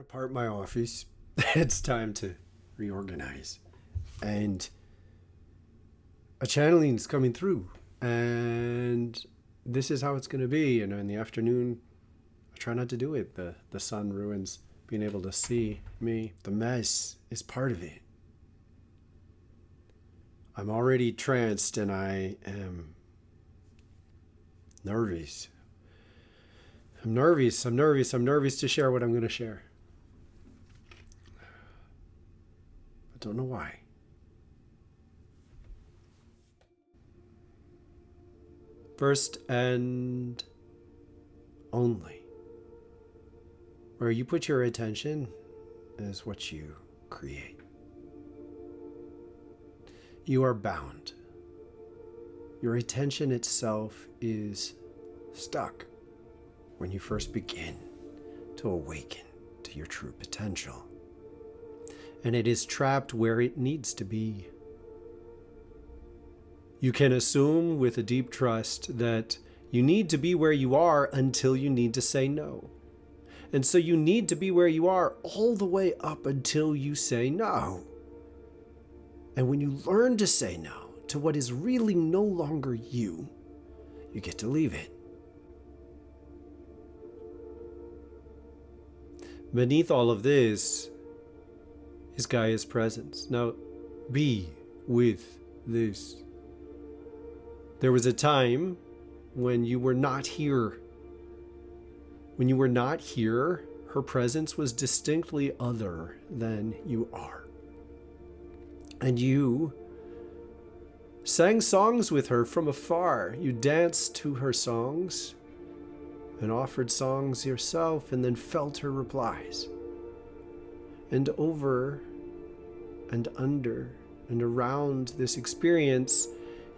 apart my office. It's time to reorganize. And a channeling's coming through. And this is how it's going to be. And in the afternoon, I try not to do it. The sun ruins being able to see me. The mess is part of it. I'm already tranced and I am nervous. I'm nervous to share what I'm going to share. I don't know why. First and only, where you put your attention is what you create. You are bound. Your attention itself is stuck when you first begin to awaken to your true potential. And it is trapped where it needs to be. You can assume with a deep trust that you need to be where you are until you need to say no. And so you need to be where you are all the way up until you say no. And when you learn to say no to what is really no longer you, you get to leave it. Beneath all of this is Gaia's presence. Now, be with this. There was a time when you were not here. When you were not here, her presence was distinctly other than you are. And you sang songs with her from afar. You danced to her songs and offered songs yourself and then felt her replies. And over and under and around this experience,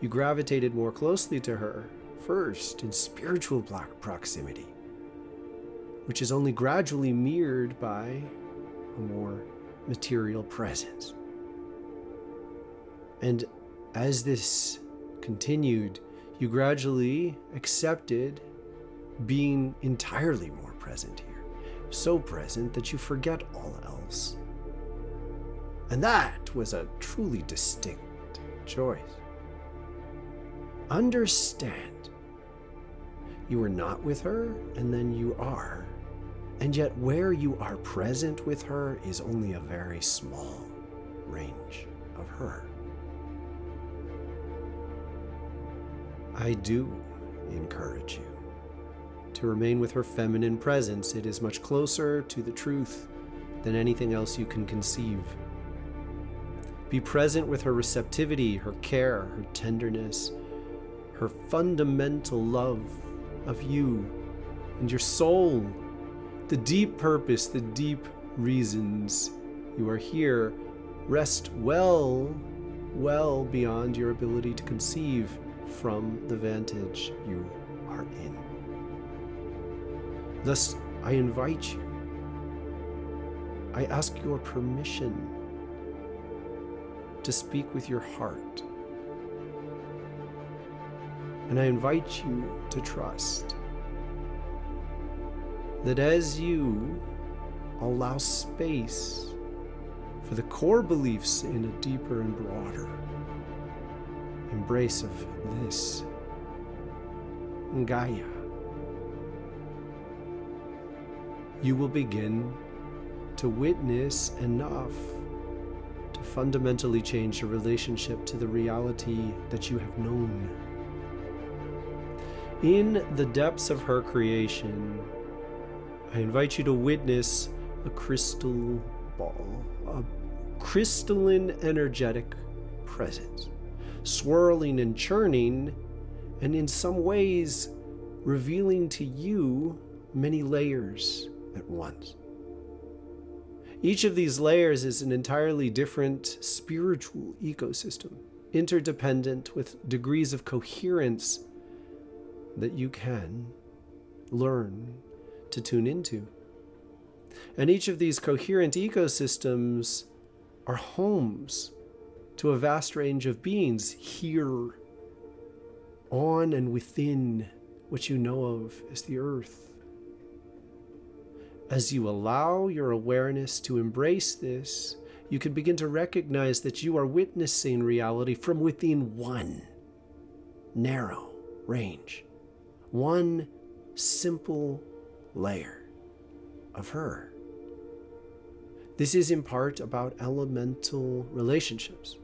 you gravitated more closely to her, first in spiritual proximity, which is only gradually mirrored by a more material presence. And as this continued, you gradually accepted being entirely more present here. So present that you forget all else. And that was a truly distinct choice. Understand, you are not with her, and then you are. And yet where you are present with her is only a very small range of her. I do encourage you to remain with her feminine presence. It is much closer to the truth than anything else you can conceive. Be present with her receptivity, her care, her tenderness, her fundamental love of you and your soul, the deep purpose, the deep reasons you are here rest well beyond your ability to conceive from the vantage you are in. Thus, I invite you. I ask your permission to speak with your heart. And I invite you to trust that as you allow space for the core beliefs in a deeper and broader embrace of this Gaia, you will begin to witness enough to fundamentally change your relationship to the reality that you have known. In the depths of her creation, I invite you to witness a crystal ball, a crystalline energetic presence, swirling and churning, and in some ways revealing to you many layers at once. Each of these layers is an entirely different spiritual ecosystem, interdependent with degrees of coherence that you can learn to tune into. And each of these coherent ecosystems are homes to a vast range of beings here on and within what you know of as the earth. As you allow your awareness to embrace this, you can begin to recognize that you are witnessing reality from within one narrow range, one simple layer of her. This is in part about elemental relationships.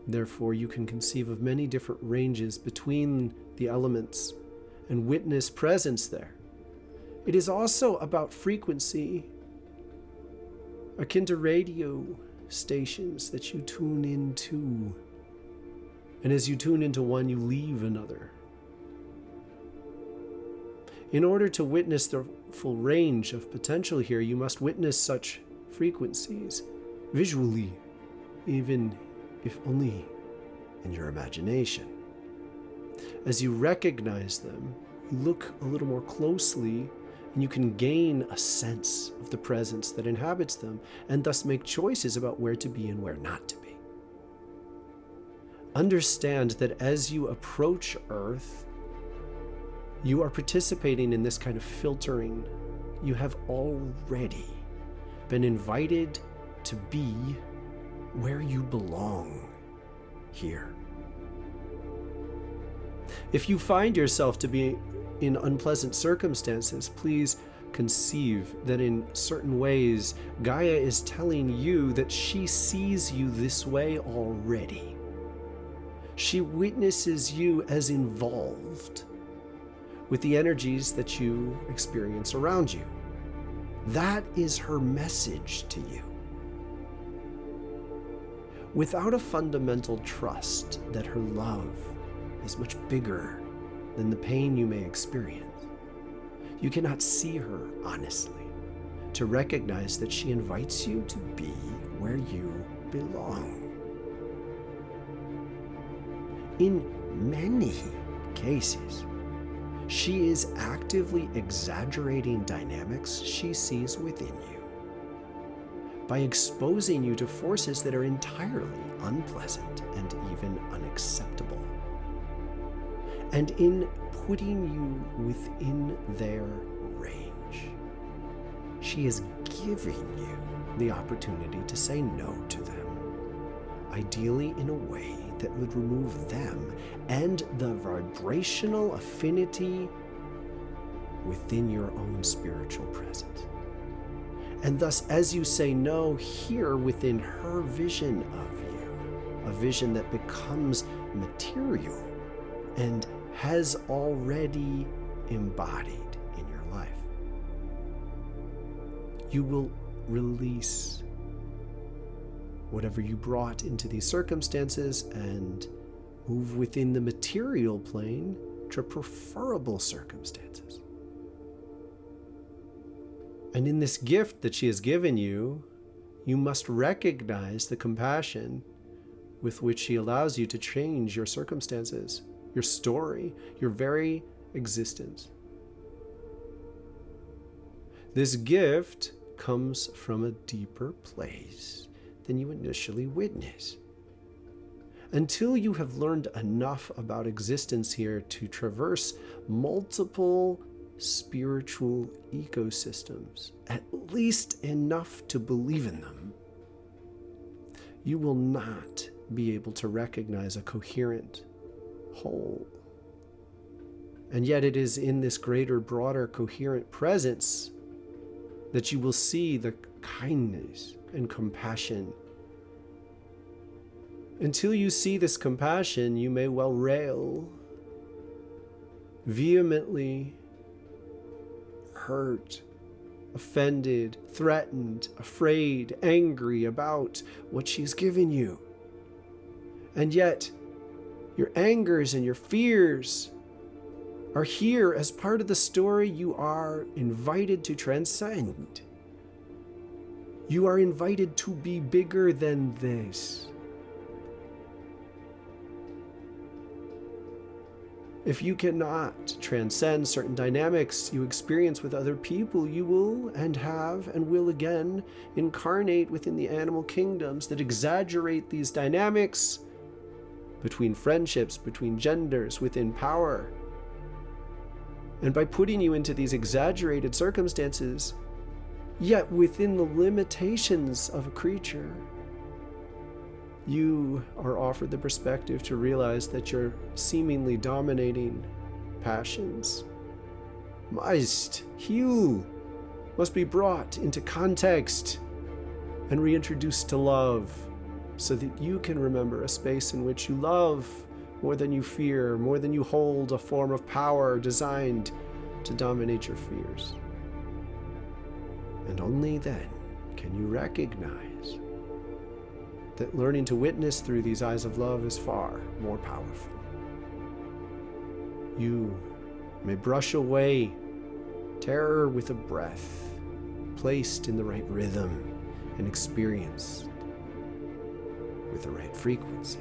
Therefore, you can conceive of many different ranges between the elements and witness presence there. It is also about frequency, akin to radio stations that you tune into. And as you tune into one, you leave another. In order to witness the full range of potential here, you must witness such frequencies visually, even if only in your imagination. As you recognize them, you look a little more closely and you can gain a sense of the presence that inhabits them and thus make choices about where to be and where not to be. Understand that as you approach Earth, you are participating in this kind of filtering. You have already been invited to be where you belong here. If you find yourself to be in unpleasant circumstances, please conceive that in certain ways, Gaia is telling you that she sees you this way already. She witnesses you as involved with the energies that you experience around you. That is her message to you. Without a fundamental trust that her love is much bigger than the pain you may experience, you cannot see her honestly, to recognize that she invites you to be where you belong. In many cases, she is actively exaggerating dynamics she sees within you by exposing you to forces that are entirely unpleasant and even unacceptable. And in putting you within their range, she is giving you the opportunity to say no to them, ideally in a way that would remove them and the vibrational affinity within your own spiritual presence. And thus, as you say no here within her vision of you, a vision that becomes material and has already embodied in your life, you will release whatever you brought into these circumstances and move within the material plane to preferable circumstances. And in this gift that she has given you, you must recognize the compassion with which she allows you to change your circumstances, your story, your very existence. This gift comes from a deeper place than you initially witness. Until you have learned enough about existence here to traverse multiple spiritual ecosystems, at least enough to believe in them, you will not be able to recognize a coherent whole. And yet it is in this greater, broader, coherent presence that you will see the kindness and compassion. Until you see this compassion, you may well rail, vehemently hurt, offended, threatened, afraid, angry about what she's given you. And yet, your angers and your fears are here as part of the story you are invited to transcend. You are invited to be bigger than this. If you cannot transcend certain dynamics you experience with other people, you will and have and will again incarnate within the animal kingdoms that exaggerate these dynamics between friendships, between genders, within power. And by putting you into these exaggerated circumstances, Yet within the limitations of a creature, you are offered the perspective to realize that your seemingly dominating passions must heal, must be brought into context and reintroduced to love, so that you can remember a space in which you love more than you fear, more than you hold a form of power designed to dominate your fears. And only then can you recognize that learning to witness through these eyes of love is far more powerful. You may brush away terror with a breath, placed in the right rhythm and experienced with the right frequency.